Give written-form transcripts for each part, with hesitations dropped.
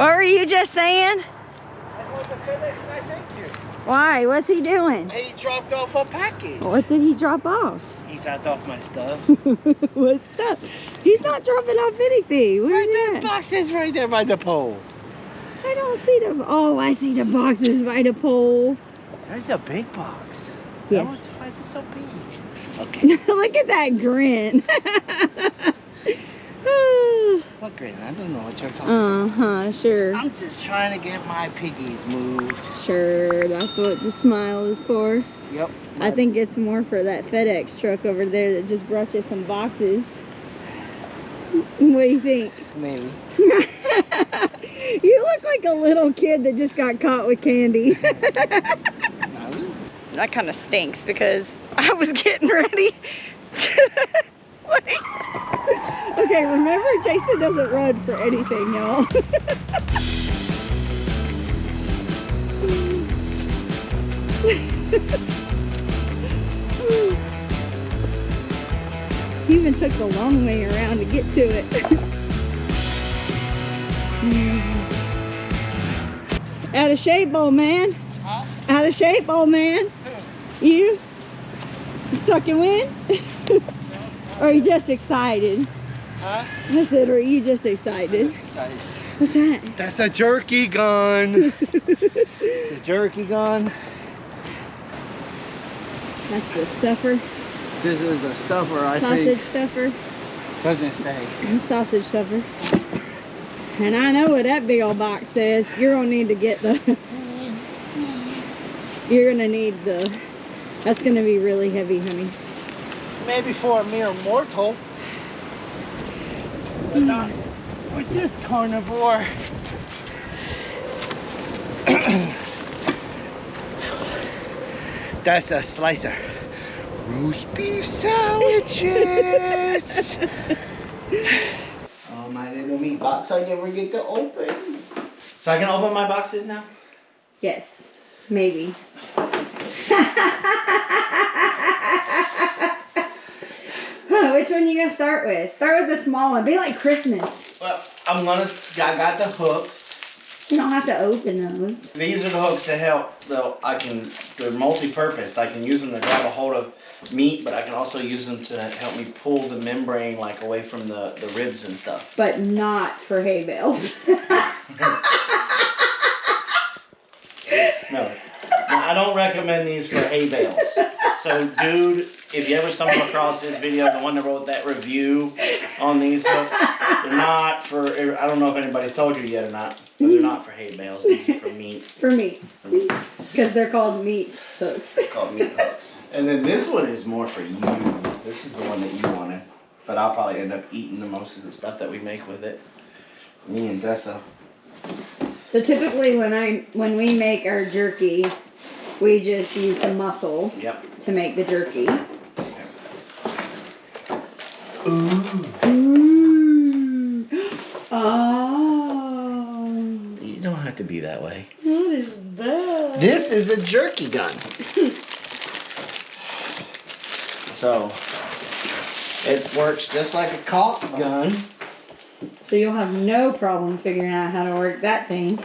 What were you just saying? I want the FedEx guy thank you. Why? What's he doing? He dropped off a package. What did he drop off? He dropped off my stuff. What stuff? He's not dropping off anything. Where's Right, that? the box is right there by the pole. I don't see them. Oh, I see the boxes by the pole. That's a big box. Yes. Why is it so big? Okay. Look at that grin. What grin? I don't know what you're talking about. Uh-huh, sure. I'm just trying to get my piggies moved. Sure, that's what the smile is for. Yep. I think it's more for that FedEx truck over there that just brought you some boxes. What do you think? Maybe. You look like a little kid that just got caught with candy. That kind of stinks because I was getting ready to wait. Okay, remember Jason doesn't run for anything, y'all. He even took the long way around to get to it. Out of shape, old man. Huh? Out of shape, old man. Who? You sucking wind? Or are you just excited? Huh? I said, or are you just excited? I'm excited. What's that? That's a jerky gun. The jerky gun. That's the stuffer. This is the stuffer, I Sausage think. stuffer. Doesn't say. Sausage stuffer. And I know what that big old box says. You're gonna need to get the. You're gonna need the. That's gonna be really heavy, honey. Maybe for a mere mortal. But not with this carnivore. That's a slicer. Roast beef sandwiches. Oh, my little meat box I never get to open. So I can open my boxes now? Yes, maybe. Which one you gonna start with? Start with the small one. Be like Christmas. Well, I got the hooks. You don't have to open those. These are the hooks that help, though. They're multi-purpose. I can use them to grab a hold of meat, but I can also use them to help me pull the membrane like away from the ribs and stuff. But not for hay bales. No, I don't recommend these for hay bales. So, dude, if you ever stumble across this video, the one that wrote that review on these hooks, they're not for, I don't know if anybody's told you yet or not, but they're not for hay bales. These are for meat. For meat. Because they're called meat hooks. They're called meat hooks. And then this one is more for you. This is the one that you wanted. But I'll probably end up eating the most of the stuff that we make with it. Me and Dessa. So typically when we make our jerky, we just use the muscle to make the jerky. Ooh. Ooh. Oh. You don't have to be that way. What is that? This is a jerky gun. So, it works just like a caulk gun. So you'll have no problem figuring out how to work that thing.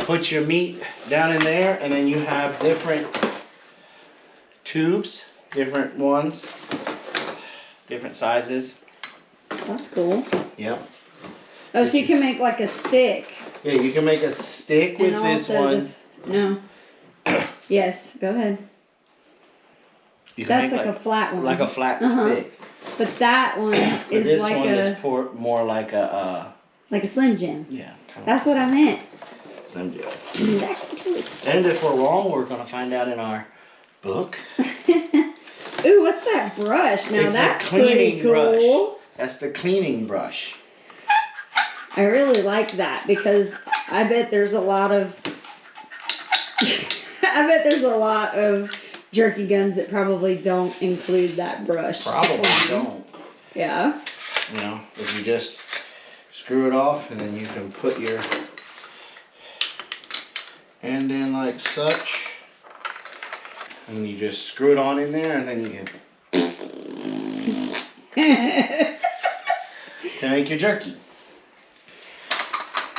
Put your meat down in there, and then you have different tubes, different ones, different sizes. That's cool. Yep. Oh, so you can make like a stick. Yeah, you can make a stick with this one. No. Yes, go ahead. That's like a flat one. Like a flat stick. But that one is this like one is more like a Slim Jim. yeah. That's what I meant. Slim Jim. Snackitos. And if we're wrong, we're gonna find out in our book. Ooh, what's that brush? Now It's that's a cleaning pretty cool. brush. That's the cleaning brush. I really like that because I bet there's a lot of jerky guns that probably don't include that brush. Probably don't. Yeah. You know, if you just screw it off and then you can put your hand in like such. And you just screw it on in there and then you can... to make your jerky.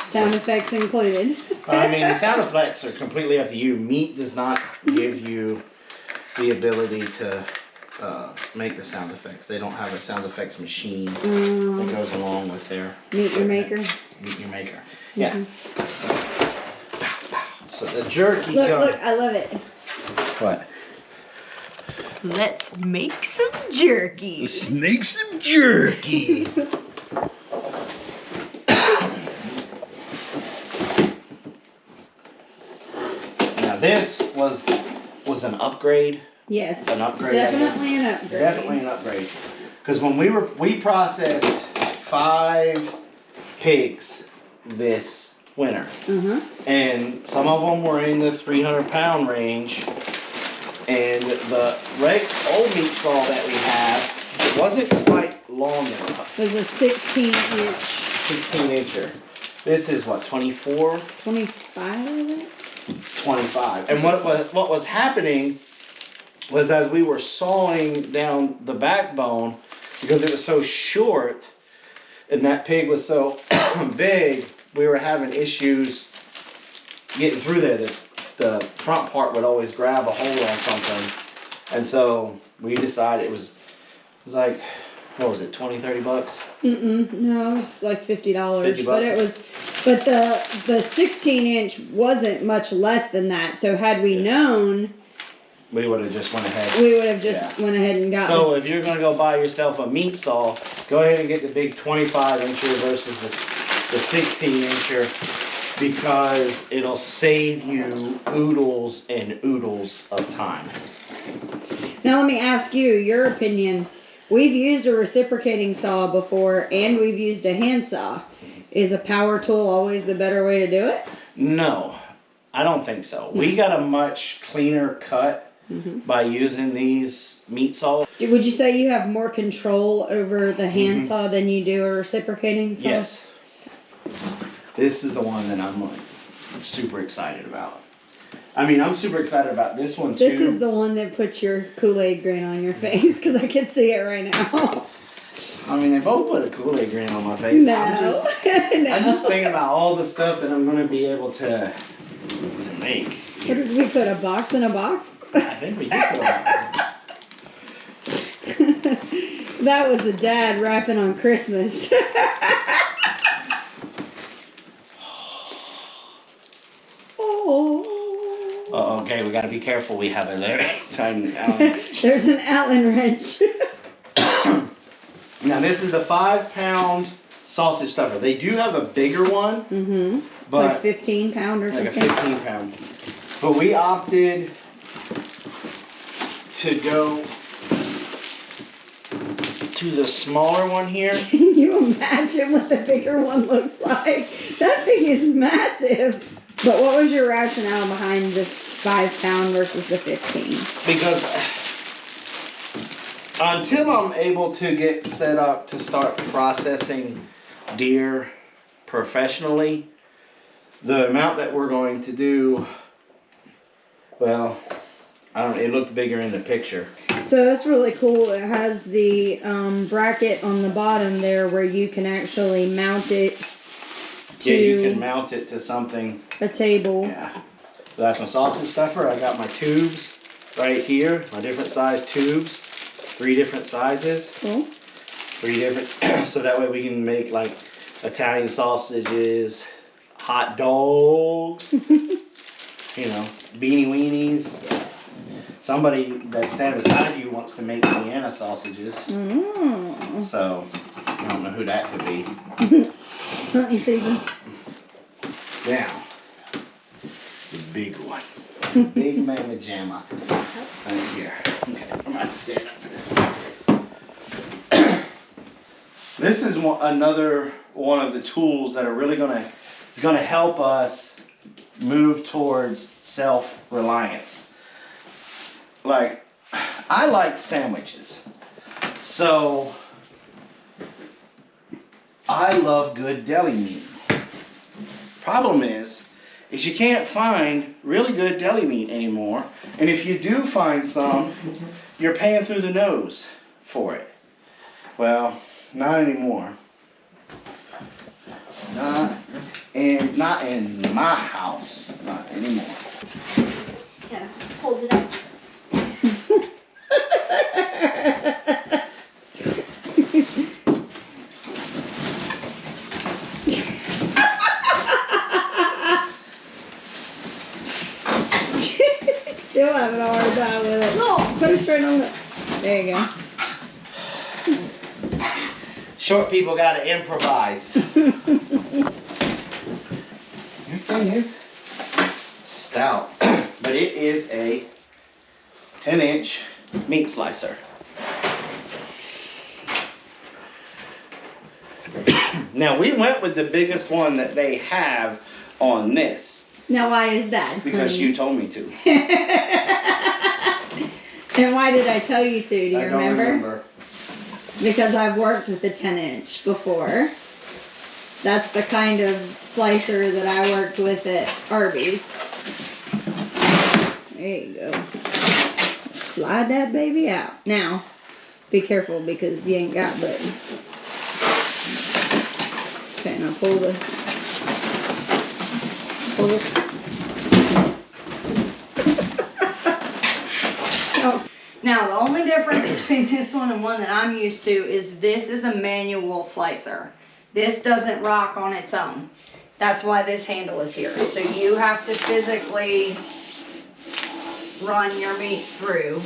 Sound effects included. I mean, the sound effects are completely up to you. Meat does not give you the ability to make the sound effects. They don't have a sound effects machine that goes along with their Meet your maker. Meet your maker. Yeah. So the jerky. Look, I love it. What? Let's make some jerky. Let's make some jerky. Now this was an upgrade. Yes. An upgrade. Definitely an upgrade. Definitely an upgrade. Because when we processed 5 pigs this winter, and some of them were in the 300-pound range, and the old meat saw that we have, it wasn't quite long enough. It was a 16-inch. 16-incher. This is what, 24? 25, is it? 25. And what was happening was, as we were sawing down the backbone, because it was so short and that pig was so big, we were having issues getting through there. The front part would always grab a hold on something, and so we decided it was like, what was it, 20, 30 bucks? No, it was like $50. 50 but bucks. But the 16-inch wasn't much less than that. So had we known, we would have just went ahead. We would have just went ahead and got. So if you're gonna go buy yourself a meat saw, go ahead and get the big 25-incher versus the 16-incher, because it'll save you oodles and oodles of time. Now let me ask you your opinion. We've used a reciprocating saw before, and we've used a handsaw. Is a power tool always the better way to do it? No, I don't think so. We got a much cleaner cut by using these meat saws. Would you say you have more control over the handsaw than you do a reciprocating saw? Yes. This is the one that I'm like super excited about. I mean, I'm super excited about this one too. This is the one that puts your Kool-Aid grin on your face, because I can see it right now. I mean, they both put a Kool-Aid grin on my face. No. I'm just thinking about all the stuff that I'm going to be able to make. What did we put, a box in a box? I think we did put a box. That was a dad rapping on Christmas. Okay, we got to be careful. We have a very tiny Allen wrench. There's an Allen wrench. Now, this is the 5-pound sausage stuffer. They do have a bigger one. But like 15-pound or something. Like a 15-pound. But we opted to go to the smaller one here. Can you imagine what the bigger one looks like? That thing is massive. But what was your rationale behind the 5-pound versus the 15? Because until I'm able to get set up to start processing deer professionally, the amount that we're going to do, well, it looked bigger in the picture. So that's really cool. It has the bracket on the bottom there where you can actually mount it to... Yeah, you can mount it to something. A table. Yeah. So that's my sausage stuffer. I got my tubes right here, my different size tubes. 3 different sizes. Cool. 3 different, so that way we can make like Italian sausages, hot dogs, you know, beanie weenies. Somebody that's standing beside you wants to make Vienna sausages. So, I don't know who that could be. Hunting season. Now, the big one. Big Mama Jamma. Right here. Okay, I'm going to have to stand up for this one. This is another one of the tools that are really going to help us move towards self-reliance. Like, I like sandwiches. So, I love good deli meat. Problem is you can't find really good deli meat anymore. And if you do find some, you're paying through the nose for it. Well, not anymore. Not in my house. Not anymore. Yeah, hold it up. Still having a hard time with it. No, put it straight on the. There you go. Short people gotta improvise. This thing is stout, but it is a 10-inch meat slicer. Now we went with the biggest one that they have on this. Now why is that? Because you told me to. And why did I tell you to? Do you I don't remember. Because I've worked with the 10-inch before. That's the kind of slicer that I worked with at Arby's. There you go. Slide that baby out. Now, be careful because you ain't got button. Okay, now pull this. Oh. Now, the only difference between this one and one that I'm used to is this is a manual slicer. This doesn't rock on its own. That's why this handle is here. So you have to physically run your meat through.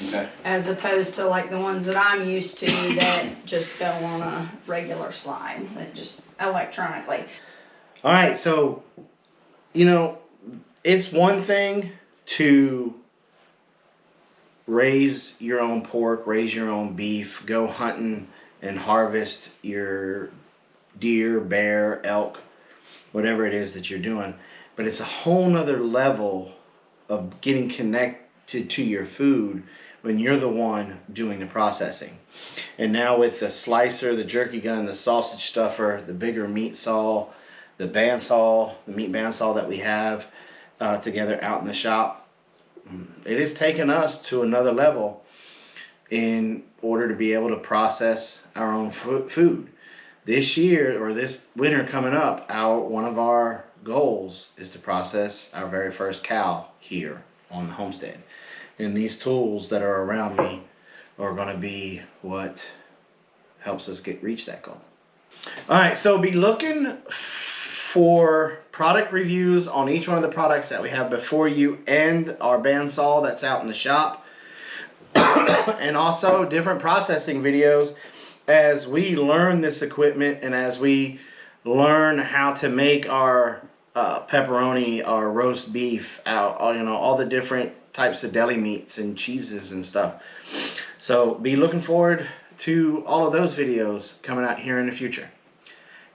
Okay. As opposed to like the ones that I'm used to that just go on a regular slide, that just electronically. All right, so, you know, it's one thing to raise your own pork, raise your own beef, go hunting and harvest your deer, bear, elk, whatever it is that you're doing. But it's a whole nother level of getting connected to your food when you're the one doing the processing. And now with the slicer, the jerky gun, the sausage stuffer, the bigger meat saw, the bandsaw, the meat bandsaw that we have together out in the shop, it has taken us to another level in order to be able to process our own food. This year, or this winter coming up, one of our goals is to process our very first cow here on the homestead. And these tools that are around me are going to be what helps us reach that goal. All right, so be looking for product reviews on each one of the products that we have before you, and our bandsaw that's out in the shop. And also different processing videos as we learn this equipment and as we learn how to make our pepperoni, our roast beef, all the different types of deli meats and cheeses and stuff. So be looking forward to all of those videos coming out here in the future.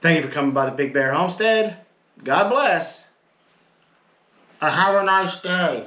Thank you for coming by the Big Bear Homestead. God bless. And have a nice day.